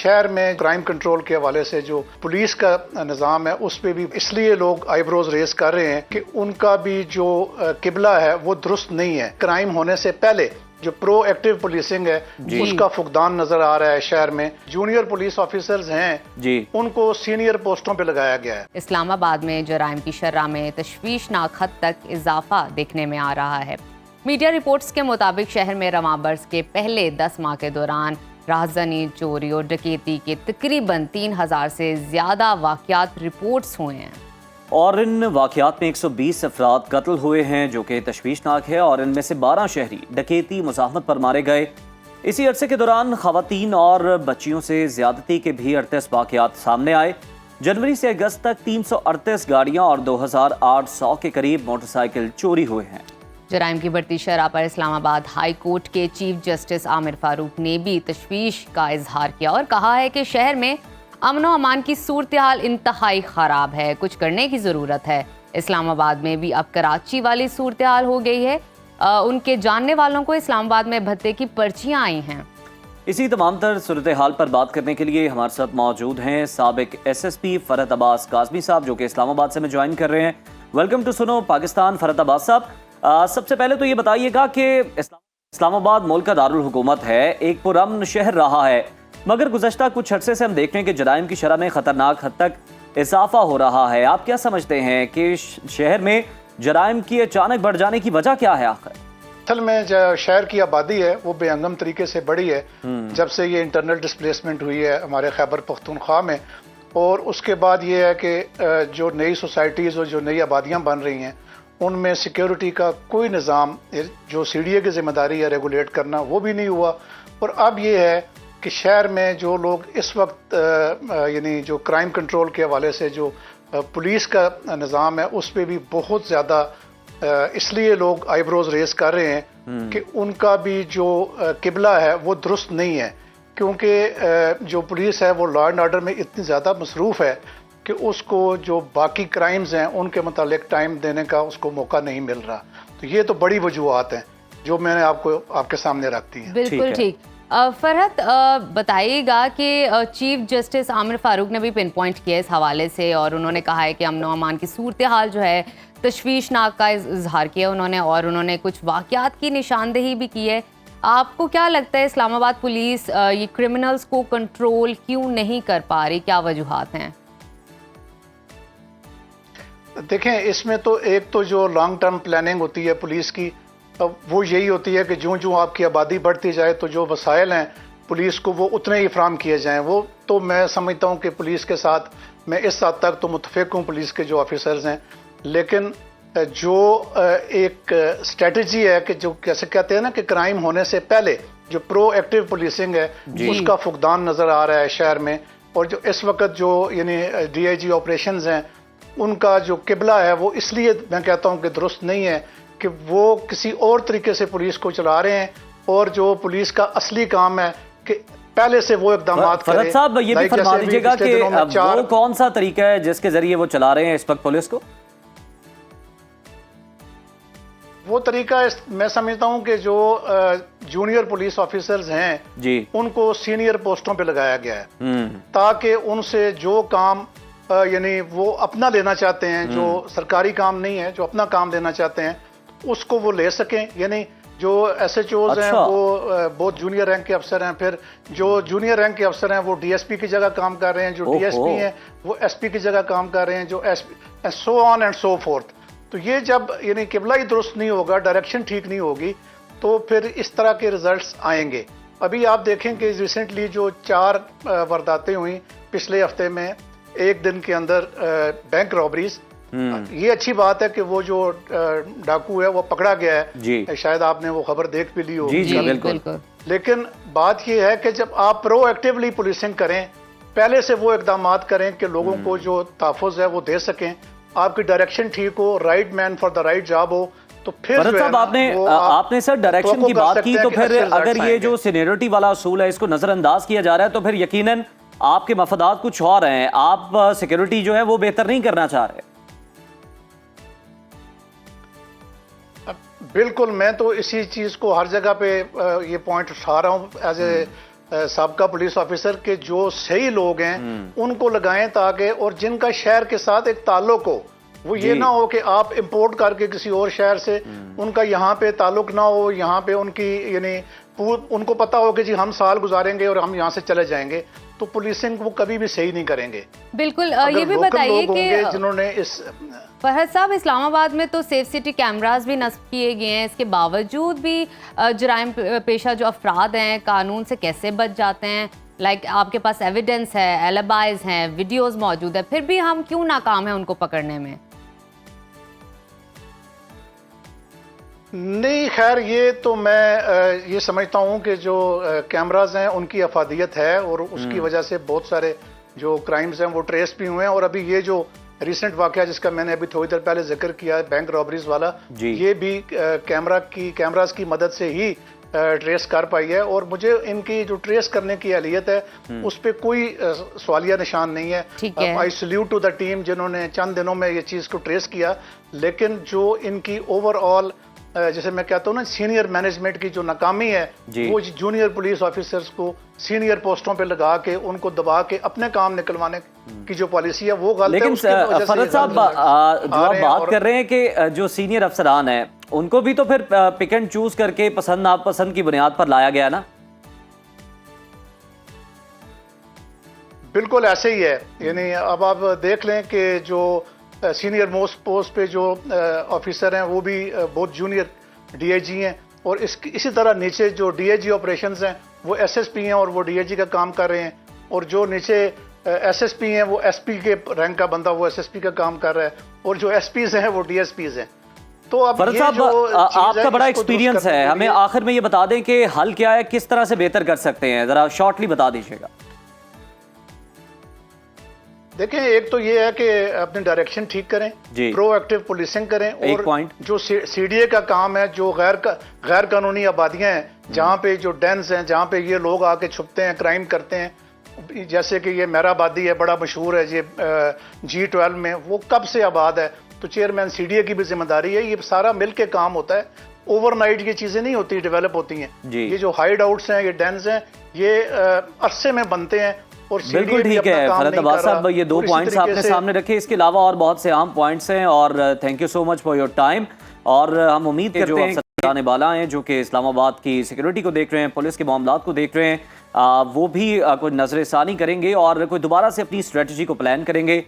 शहर में crime control के हवाले से जो पुलिस का निज़ाम है उस पे भी इसलिए लोग आईब्रोज रेस कर रहे हैं कि उनका भी जो किबला है वो दुरुस्त नहीं है। क्राइम होने से पहले जो प्रो एक्टिव पुलिसिंग है उसका फुकदान नजर आ रहा है। शहर में जूनियर पुलिस ऑफिसर्स हैं जी, उनको सीनियर पोस्टों पे लगाया गया है। इस्लामाबाद में जराइम की शरह में तशवीशनाक हद तक इजाफा देखने में आ रहा है। मीडिया रिपोर्ट्स के मुताबिक शहर में रवां बरस के पहले 10 माह के दौरान राहज़नी, चोरी और डकैती के तकरीबन 3000 से ज़्यादा वाक़यात रिपोर्ट्स हुए हैं और इन वाक़यात में 120 अफराद कत्ल हुए हैं जो कि तशवीशनाक है और इनमें से 12 शहरी डकैती मुज़ाहमत पर मारे गए। इसी अरसे के दौरान ख़वातीन और बच्चियों से ज़्यादती के भी 38 वाक़यात सामने आए। जनवरी से अगस्त तक 338 गाड़ियाँ और 2800 के करीब मोटरसाइकिल चोरी हुए हैं। जराइम की बढ़ती शरह पर इस्लामाबाद हाई कोर्ट के चीफ जस्टिस आमिर फारूक ने भी तशवीश का इजहार किया और कहा है कि शहर में अमन व अमान की सूरत हाल इंतहाई ख़राब है, कुछ करने की ज़रूरत है। इस्लामाबाद में भी अब कराची वाली सूरत हाल हो गई है। उनके जानने वालों को इस्लामाबाद में भत्ते की पर्चियाँ आई हैं। इसी तमाम तर सूरत हाल पर बात करने के लिए हमारे साथ मौजूद हैं साबिक SSP फरहत अब्बास काज़मी साहब जो कि इस्लामाबाद से हमें ज्वाइन कर रहे हैं। वेलकम टू सुनो पाकिस्तान फरहत अब्बास साहब। सबसे पहले तो ये बताइएगा कि इस्लामाबाद मुल्क का दारुल हुकूमत है, एक पुरअमन शहर रहा है, मगर गुज़श्ता कुछ अरसे से हम देख रहे हैं कि जराइम की शरह में ख़तरनाक हद तक इजाफा हो रहा है। आप क्या समझते हैं कि शहर में जराइम की अचानक बढ़ जाने की वजह क्या है आखिर? असल में जो शहर की आबादी है वो बेअंगम तरीके से बढ़ी है जब से ये इंटरनल डिस्प्लेसमेंट हुई है हमारे खैबर पख्तूनख्वा में। और उसके बाद ये है कि जो नई सोसाइटीज़ और जो नई आबादियाँ बन रही हैं उनमें सिक्योरिटी का कोई निज़ाम, जो CDA की जिम्मेदारी है रेगुलेट करना, वो भी नहीं हुआ। और अब ये है कि शहर में जो लोग इस वक्त यानी जो क्राइम कंट्रोल के हवाले से जो पुलिस का निज़ाम है उस पर भी बहुत ज़्यादा इसलिए लोग आईब्रोज रेस कर रहे हैं कि उनका भी जो किबला है वो दुरुस्त नहीं है, क्योंकि जो पुलिस है वो लॉ एंड ऑर्डर में इतनी ज़्यादा मसरूफ़ है कि उसको जो बाकी क्राइम्स हैं उनके मुतालिक टाइम देने का उसको मौका नहीं मिल रहा। तो ये तो बड़ी वजूहात हैं जो मैंने आपके सामने रखती हैं। बिल्कुल ठीक। फरहत, बताइएगा कि चीफ जस्टिस आमिर फारूक ने भी पिन पॉइंट किया इस हवाले से और उन्होंने कहा है कि अमन व अमान की सूरत हाल जो है तशवीशनाक का इजहार किया उन्होंने और उन्होंने कुछ वाक़यात की निशानदेही भी की है। आपको क्या लगता है इस्लामाबाद पुलिस ये क्रिमिनल्स को कंट्रोल क्यों नहीं कर पा रही, क्या वजूहात हैं? देखें, इसमें तो एक तो जो लॉन्ग टर्म प्लानिंग होती है पुलिस की वो यही होती है कि जो आपकी आबादी बढ़ती जाए तो जो वसाइल हैं पुलिस को वो उतने ही फ्राहम किए जाएं। वो तो मैं समझता हूँ कि पुलिस के साथ मैं इस हद तक तो मुतफिक हूँ पुलिस के जो ऑफिसर्स हैं, लेकिन जो एक स्ट्रेटजी है कि जो कैसे कहते हैं ना कि क्राइम होने से पहले जो प्रो एक्टिव पुलिसिंग है उसका फुकदान नज़र आ रहा है शहर में। और जो इस वक्त जो यानी DIG ऑपरेशंस हैं उनका जो किबला है वो इसलिए मैं कहता हूँ कि दुरुस्त नहीं है कि वो किसी और तरीके से पुलिस को चला रहे हैं। और जो पुलिस का असली काम है कि पहले से वो इकदाम करें। फरहत साहब ये भी फरमा दीजिएगा कि वो कौन सा तरीका है जिसके जरिए वो चला रहे हैं इस वक्त पुलिस को? वो तरीका मैं समझता हूँ कि जो जूनियर पुलिस ऑफिसर्स हैं जी उनको सीनियर पोस्टों पे लगाया गया है ताकि उनसे जो काम यानी वो अपना लेना चाहते हैं, जो सरकारी काम नहीं है, जो अपना काम लेना चाहते हैं उसको वो ले सकें। यानी जो SHOs हैं वो बहुत जूनियर रैंक के अफसर हैं, फिर जो जूनियर रैंक के अफसर हैं वो DSP की जगह काम कर रहे हैं, जो DSP हैं वो SP की जगह काम कर रहे हैं, जो SP so on and so fourth. तो ये जब यानी किबला ही दुरुस्त नहीं होगा, डायरेक्शन ठीक नहीं होगी, तो फिर इस तरह के रिजल्ट्स आएंगे। अभी आप देखें कि रिसेंटली जो 4 वारदातें हुई पिछले हफ्ते में, एक दिन के अंदर बैंक रॉबरीज, ये अच्छी बात है कि वो जो डाकू है वो पकड़ा गया है जी। शायद आपने वो खबर देख भी ली होगी जी, बिल्कुल। लेकिन बात ये है कि जब आप प्रोएक्टिवली पुलिसिंग करें, पहले से वो इकदाम करें कि लोगों को जो तहफ़्फ़ुज़ है वो दे सकें, आपकी डायरेक्शन ठीक हो, right man for the right job हो, तो फिर साहब आपने सर डायरेक्शन की बात की, तो फिर अगर ये जो सीनियरिटी वाला असूल है इसको नजरअंदाज किया जा रहा है तो फिर यकीनन आपके मफादात कुछ और हैं, आप सिक्योरिटी जो है वो बेहतर नहीं करना चाह रहे। बिल्कुल, मैं तो इसी चीज़ को हर जगह पे ये पॉइंट उठा रहा हूँ एज ए साबका पुलिस ऑफिसर के जो सही लोग हैं उनको लगाएं, ताकि और जिनका शहर के साथ एक ताल्लुक हो, वो ये ना हो कि आप इंपोर्ट करके किसी और शहर से उनका यहाँ पे ताल्लुक ना हो, यहाँ पे उनकी यानी उनको पता हो कि जी हम साल गुजारेंगे और हम यहाँ से चले जाएंगे, तो पुलिसिंग वो कभी भी सही नहीं करेंगे। बिल्कुल। ये भी बताइए कि जिन्होंने इस फरहत साहब, इस्लामाबाद में तो सेफ सिटी कैमरास भी नस्ब किए गए हैं, इसके बावजूद भी जराइम पेशा जो अफराद हैं कानून से कैसे बच जाते हैं? लाइक आपके पास एविडेंस है, एलिबाइज हैं, वीडियोस मौजूद है, फिर भी हम क्यों नाकाम हैं उनको पकड़ने में? नहीं, खैर ये तो मैं ये समझता हूँ कि जो कैमराज हैं उनकी अफादियत है और उसकी वजह से बहुत सारे जो क्राइम्स हैं वो ट्रेस भी हुए हैं। और अभी ये जो रिसेंट वाकया जिसका मैंने अभी थोड़ी देर पहले जिक्र किया, बैंक रॉबरीज वाला, ये भी कैमराज की मदद से ही ट्रेस कर पाई है। और मुझे इनकी जो ट्रेस करने की अहलियत है उस पर कोई सवालिया निशान नहीं है। I salute to the team जिन्होंने चंद दिनों में ये चीज़ को ट्रेस किया। लेकिन जो इनकी ओवरऑल जैसे मैं कहता हूँ ना, सीनियर मैनेजमेंट की जो नाकामी है, वो जूनियर पुलिस ऑफिसर्स को सीनियर पोस्टों पे लगा के उनको दबा के अपने काम निकलवाने की जो पॉलिसी है वो गलत है। लेकिन फरहत साहब, जो आप बात कर रहे हैं कि जो सीनियर अफसरान हैं उनको भी तो फिर पिक एंड चूज करके पसंद नापसंद की बुनियाद पर लाया गया ना? बिल्कुल ऐसे ही है। यानी अब आप देख लें कि जो सीनियर मोस्ट पोस्ट पे जो ऑफिसर हैं वो भी बहुत जूनियर डीआईजी हैं, और इसी तरह नीचे जो डीआईजी ऑपरेशंस हैं वो एसएसपी हैं और वो डीआईजी का काम कर रहे हैं, और जो नीचे एसएसपी हैं वो एसपी के रैंक का बंदा वो एसएसपी का काम कर रहा है, और जो एसपीज हैं वो डीएसपीज हैं। तो अब फरहत साहब, आपका बड़ा एक्सपीरियंस है, हमें आखिर में ये बता दें कि हल क्या है, किस तरह से बेहतर कर सकते हैं, जरा शॉर्टली बता दीजिएगा। देखें, एक तो ये है कि अपनी डायरेक्शन ठीक करें, प्रोएक्टिव पुलिसिंग करें, और जो सीडीए का काम है, जो गैर कानूनी आबादियां हैं जहाँ पे जो डेंस हैं, जहाँ पे ये लोग आके छुपते हैं, क्राइम करते हैं, जैसे कि ये मेहराबादी है, बड़ा मशहूर है, ये G12 में वो कब से आबाद है, तो चेयरमैन सीडीए की भी जिम्मेदारी है। ये सारा मिल के काम होता है, ओवरनाइट ये चीजें नहीं होती, डेवलप होती हैं। ये जो हाइड आउट्स हैं, ये डेंस हैं, ये अरसे में बनते हैं। बिल्कुल ठीक है फरहत अब्बास साहब, ये दो पॉइंट्स आपने सामने रखे, इसके अलावा और बहुत से अहम पॉइंट्स हैं, और thank you so much for your time. और हम उम्मीद करते हैं जो आने वाला हैं, जो कि इस्लामाबाद की सिक्योरिटी को देख रहे हैं, पुलिस के मामलात को देख रहे हैं, वो भी कोई नजरसानी करेंगे और कोई दोबारा से अपनी स्ट्रेटजी को प्लान करेंगे।